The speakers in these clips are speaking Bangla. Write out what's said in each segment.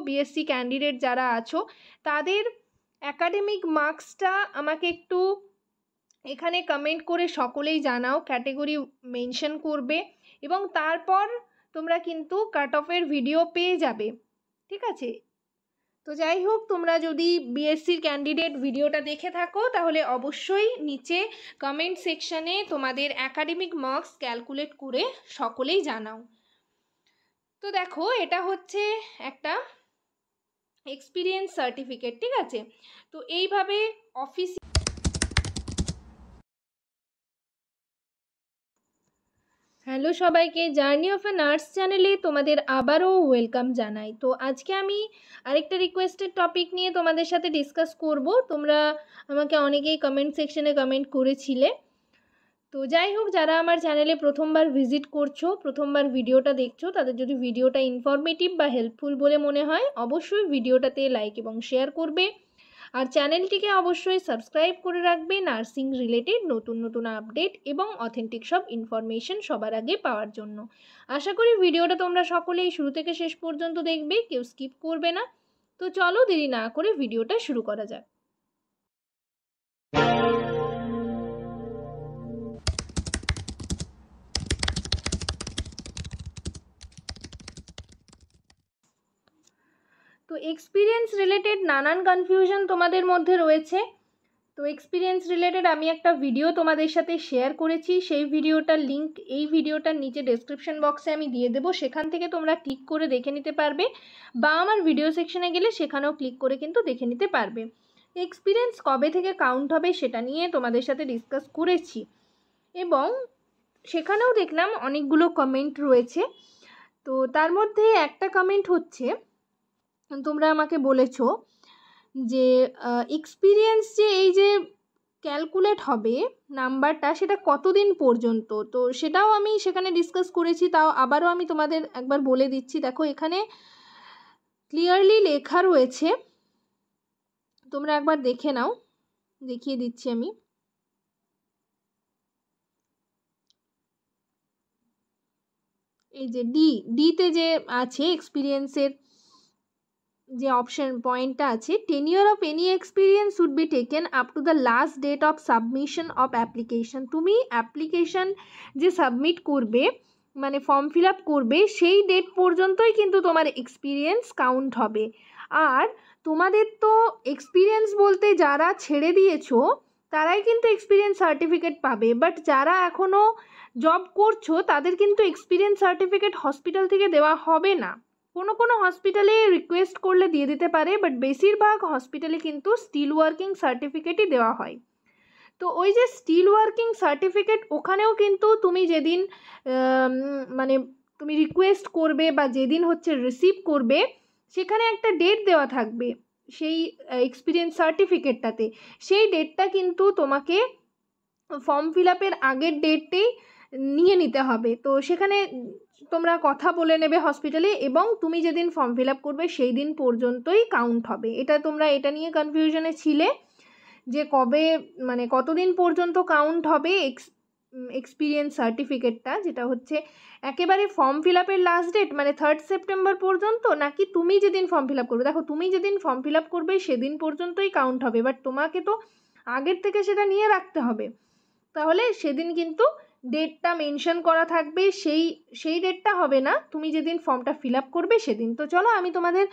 বিএসসি ক্যান্ডিডেট যারা আছো তাদের অ্যাকাডেমিক মার্কসটা আমাকে একটু এখানে কমেন্ট করে সকলেই জানাও, ক্যাটেগরি মেনশন করবে এবং তারপর তোমরা কিন্তু কাট অফের ভিডিও পেয়ে যাবে, ঠিক আছে। তো যাই হোক, তোমরা যদি বিএসসির ক্যান্ডিডেট ভিডিওটা দেখে থাকো তাহলে অবশ্যই নিচে কমেন্ট সেকশানে তোমাদের অ্যাকাডেমিক মার্কস ক্যালকুলেট করে সকলেই জানাও। তো দেখো, এটা হচ্ছে একটা এক্সপিরিয়েন্স সার্টিফিকেট, ঠিক আছে। তো এইভাবে অফিস হ্যালো সবাইকে, জার্নি অফ এ নার্স চ্যানেলে তোমাদের আবারও ওয়েলকাম জানাই। তো আজকে আমি আরেকটা রিকোয়েস্টেড টপিক নিয়ে তোমাদের সাথে ডিসকাস করব। তোমরা আমাকে অনেকেই কমেন্ট সেকশনে কমেন্ট করেছিলে। তো যাই হোক, যারা আমার চ্যানেলে প্রথমবার ভিজিট করছো, প্রথমবার ভিডিওটা দেখছো, তাদের যদি ভিডিওটা ইনফরমেটিভ বা হেল্পফুল বলে মনে হয় অবশ্যই ভিডিওটাতে লাইক এবং শেয়ার করবে, আর চ্যানেলটিকে অবশ্যই সাবস্ক্রাইব করে রাখবে নার্সিং রিলেটেড নতুন নতুন আপডেট এবং অথেন্টিক সব ইনফরমেশন সবার আগে পাওয়ার জন্য। আশা করি ভিডিওটা তোমরা সকলেই শুরু থেকে শেষ পর্যন্ত দেখবে, কেউ স্কিপ করবে না। তো চলো দেরি না করে ভিডিওটা শুরু করা যাক। তো এক্সপিরিয়েন্স রিলেটেড নানান কনফিউশন তোমাদের মধ্যে রয়েছে। তো এক্সপিরিয়েন্স রিলেটেড আমি একটা ভিডিও তোমাদের সাথে শেয়ার করেছি, সেই ভিডিওটার লিঙ্ক এই ভিডিওটার নিচে ডেসক্রিপশন বক্সে আমি দিয়ে দেবো, সেখান থেকে তোমরা ক্লিক করে দেখে নিতে পারবে, বা আমার ভিডিও সেকশনে গেলে সেখানেও ক্লিক করে কিন্তু দেখে নিতে পারবে। এক্সপিরিয়েন্স কবে থেকে কাউন্ট হবে সেটা নিয়ে তোমাদের সাথে ডিসকাস করেছি এবং সেখানেও দেখলাম অনেকগুলো কমেন্ট রয়েছে। তো তার মধ্যে একটা কমেন্ট হচ্ছে, তোমরা আমাকে বলেছো যে এক্সপিরিয়েন্স যে এই যে ক্যালকুলেট হবে নাম্বারটা, সেটা কতদিন পর্যন্ত। তো সেটাও আমি সেখানে ডিসকাস করেছি, তাও আবারও আমি তোমাদের একবার বলে দিচ্ছি। দেখো, এখানে ক্লিয়ারলি লেখা রয়েছে, তোমরা একবার দেখে নাও, দেখিয়ে দিচ্ছি আমি। এই যে ডিতে যে আছে এক্সপিরিয়েন্সের যে অপশন পয়েন্টটা আছে, tenure of any experience should be taken up to the last date of submission of application. তুমি অ্যাপ্লিকেশন যে সাবমিট করবে, মানে ফর্ম ফিল আপ করবে, সেই ডেট পর্যন্তই কিন্তু তোমার এক্সপিরিয়েন্স কাউন্ট হবে। আর তোমাদের তো এক্সপিরিয়েন্স বলতে যারা ছেড়ে দিয়েছো তারাই কিন্তু এক্সপিরিয়েন্স সার্টিফিকেট পাবে, বাট যারা এখনও জব করছো তাদের কিন্তু এক্সপিরিয়েন্স সার্টিফিকেট হসপিটাল থেকে দেওয়া হবে না। কোনো কোনো হসপিটালে রিকোয়েস্ট করলে দিয়ে দিতে পারে, বাট বেশিরভাগ হসপিটালে কিন্তু স্টিল ওয়ার্কিং সার্টিফিকেটই দেওয়া হয়। তো ওই যে স্টিল ওয়ার্কিং সার্টিফিকেট, ওখানেও কিন্তু তুমি যেদিন মানে তুমি রিকোয়েস্ট করবে বা যেদিন হচ্ছে রিসিভ করবে, সেখানে একটা ডেট দেওয়া থাকবে সেই এক্সপিরিয়েন্স সার্টিফিকেটটাতে। সেই ডেটটা কিন্তু তোমাকে ফর্ম ফিল আপের আগের ডেটটাই নিয়ে নিতে হবে। তো সেখানে তোমরা কথা বলে নেবে হসপিটালে, এবং তুমি যেদিন ফর্ম ফিল আপ করবে সেই দিন পর্যন্তই কাউন্ট হবে। তোমরা এটা নিয়ে কনফিউশনে ছিলে যে কবে, মানে কতদিন পর্যন্ত কাউন্ট হবে এক্সপিরিয়েন্স সার্টিফিকেটটা, যেটা হচ্ছে একেবারে ফর্ম ফিল আপের লাস্ট ডেট মানে 3 সেপ্টেম্বর পর্যন্ত, নাকি তুমি যেদিন ফর্ম ফিল আপ করবে। দেখো, তুমি যেদিন ফর্ম ফিল আপ করবে সেদিন পর্যন্তই কাউন্ট হবে, বাট তোমাকে তো আগের থেকে সেটা নিয়ে রাখতে হবে। তাহলে সেদিন কিন্তু ডেটটা মেনশন করা থাকবে, সেই ডেটটা হবে না তুমি যেদিন ফর্মটা ফিল আপ করবে সেদিন। তো চলো আমি তোমাদের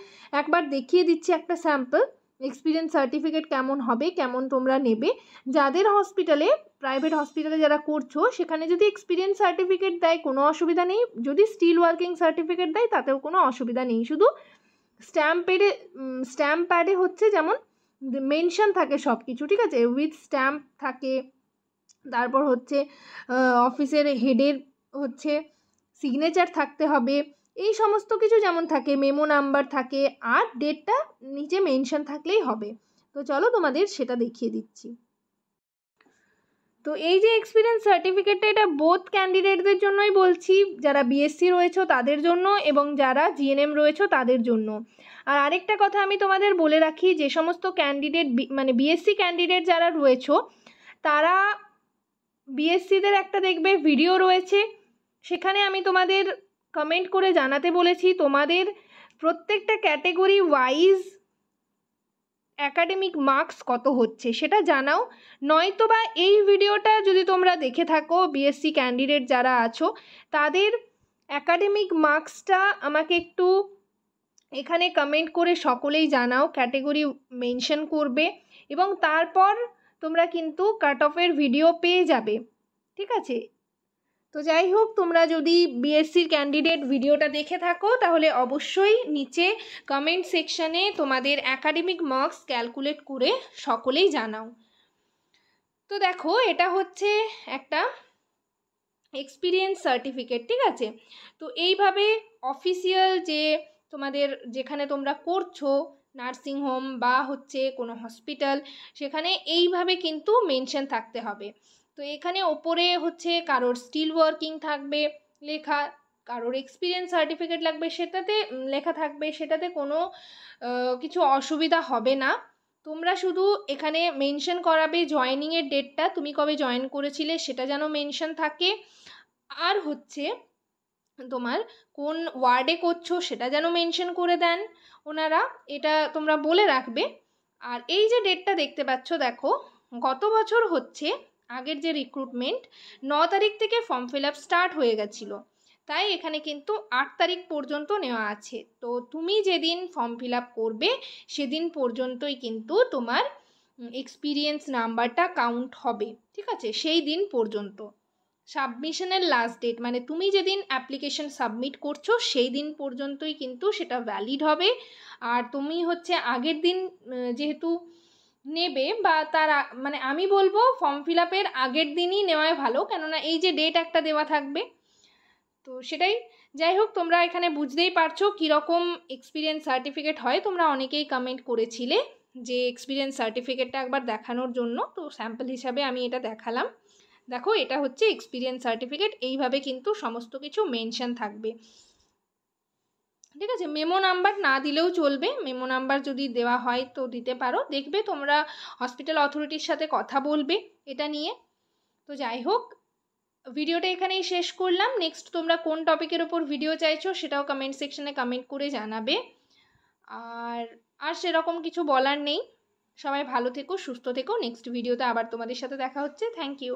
একবার দেখিয়ে দিচ্ছি একটা স্যাম্পল এক্সপিরিয়েন্স সার্টিফিকেট কেমন হবে, কেমন তোমরা নেবে। যাদের হসপিটালে, প্রাইভেট হসপিটালে যারা করছো, সেখানে যদি এক্সপিরিয়েন্স সার্টিফিকেট দেয় কোনো অসুবিধা নেই, যদি স্টিল ওয়ার্কিং সার্টিফিকেট দেয় তাতেও কোনো অসুবিধা নেই। শুধু স্ট্যাম্প প্যাডে হচ্ছে যেমন মেনশন থাকে সব কিছু, ঠিক আছে, উইথ স্ট্যাম্প থাকে, তারপর হচ্ছে অফিসের হেডের হচ্ছে সিগনেচার থাকতে হবে, এই সমস্ত কিছু যেমন থাকে, মেমো নাম্বার থাকে, আর ডেটটা নিচে মেনশন থাকলেই হবে। তো চলো তোমাদের সেটা দেখিয়ে দিচ্ছি। তো এই যে এক্সপিরিয়েন্স সার্টিফিকেটটা, এটা বোথ ক্যান্ডিডেটদের জন্যই বলছি, যারা বিএসসি রয়েছে তাদের জন্য এবং যারা জিএনএম রয়েছে তাদের জন্য। আর আরেকটা কথা আমি তোমাদের বলে রাখি, যে সমস্ত ক্যান্ডিডেট মানে বিএসসি ক্যান্ডিডেট যারা রয়েছে, তারা বিএসসিদের একটা দেখবে ভিডিও রয়েছে, সেখানে আমি তোমাদের কমেন্ট করে জানাতে বলেছি তোমাদের প্রত্যেকটা ক্যাটেগরি ওয়াইজ অ্যাকাডেমিক মার্কস কত হচ্ছে সেটা জানাও। নয়তো বা এই ভিডিওটা যদি তোমরা দেখে থাকো বিএসসি ক্যান্ডিডেট যারা আছো তাদের অ্যাকাডেমিক মার্কসটা আমাকে একটু এখানে কমেন্ট করে সকলেই জানাও, ক্যাটেগরি মেনশন করবে এবং তারপর তোমরা কিন্তু কাট অফের ভিডিও পেয়ে যাবে, ঠিক আছে। তো যাই হোক, তোমরা যদি বিএসসির ক্যান্ডিডেট ভিডিওটা দেখে থাকো তাহলে অবশ্যই নিচে কমেন্ট সেকশানে তোমাদের অ্যাকাডেমিক মার্কস ক্যালকুলেট করে সকলেই জানাও। তো দেখো, এটা হচ্ছে একটা এক্সপিরিয়েন্স সার্টিফিকেট, ঠিক আছে। তো এইভাবে অফিসিয়াল যে তোমাদের যেখানে তোমরা করছো নার্সিংহোম বা হচ্ছে কোনো হসপিটাল, সেখানে এইভাবে কিন্তু মেনশন থাকতে হবে। তো এখানে ওপরে হচ্ছে কারোর স্টিল ওয়ার্কিং থাকবে লেখা, কারোর এক্সপিরিয়েন্স সার্টিফিকেট লাগবে সেটাতে লেখা থাকবে, সেটাতে কোনো কিছু অসুবিধা হবে না। তোমরা শুধু এখানে মেনশন করাবে জয়েনিংয়ের ডেটটা, তুমি কবে জয়েন করেছিলে সেটা যেন মেনশন থাকে, আর হচ্ছে তোমার কোন ওয়ার্ডে করছো সেটা যেন মেনশন করে দেন ওনারা, এটা তোমরা বলে রাখবে। আর এই যে ডেটটা দেখতে পাচ্ছ, দেখো গত বছর হচ্ছে আগের যে রিক্রুটমেন্ট 9 তারিখ থেকে ফর্ম ফিল আপ স্টার্ট হয়ে গেছিলো, তাই এখানে কিন্তু 8 তারিখ পর্যন্ত নেওয়া আছে। তো তুমি যেদিন ফর্ম ফিল আপ করবে সেদিন পর্যন্তই কিন্তু তোমার এক্সপিরিয়েন্স নাম্বারটা কাউন্ট হবে, ঠিক আছে, সেই দিন পর্যন্ত। সাবমিশনের লাস্ট ডেট মানে তুমি যেদিন অ্যাপ্লিকেশন সাবমিট করছো সেই দিন পর্যন্তই কিন্তু সেটা ভ্যালিড হবে। আর তুমি হচ্ছে আগের দিন যেহেতু নেবে বা তার মানে আমি বলবো ফর্ম ফিল আপের আগের দিনই নেওয়াই ভালো, কেননা এই যে ডেট একটা দেওয়া থাকবে। তো সেটাই, যাই হোক, তোমরা এখানে বুঝতেই পারছো কীরকম এক্সপিরিয়েন্স সার্টিফিকেট হয়। তোমরা অনেকেই কমেন্ট করেছিলে যে এক্সপিরিয়েন্স সার্টিফিকেটটা একবার দেখানোর জন্য, তো স্যাম্পল হিসাবে আমি এটা দেখালাম। দেখো, এটা হচ্ছে এক্সপিরিয়েন্স সার্টিফিকেট, এইভাবে কিন্তু সমস্ত কিছু মেনশন থাকবে, ঠিক আছে। মেমো নাম্বার না দিলেও চলবে, মেমো নাম্বার যদি দেওয়া হয় তো দিতে পারো, দেখবে তোমরা হসপিটাল অথরিটির সাথে কথা বলবে এটা নিয়ে। তো যাই হোক, ভিডিওটা এখানেই শেষ করলাম। নেক্সট তোমরা কোন টপিকের ওপর ভিডিও চাইছো সেটাও কমেন্ট সেকশনে কমেন্ট করে জানাবে। আর সেরকম কিছু বলার নেই। সবাই ভালো থেকো, সুস্থ থেকো। নেক্সট ভিডিওতে আবার তোমাদের সাথে দেখা হচ্ছে। Thank you.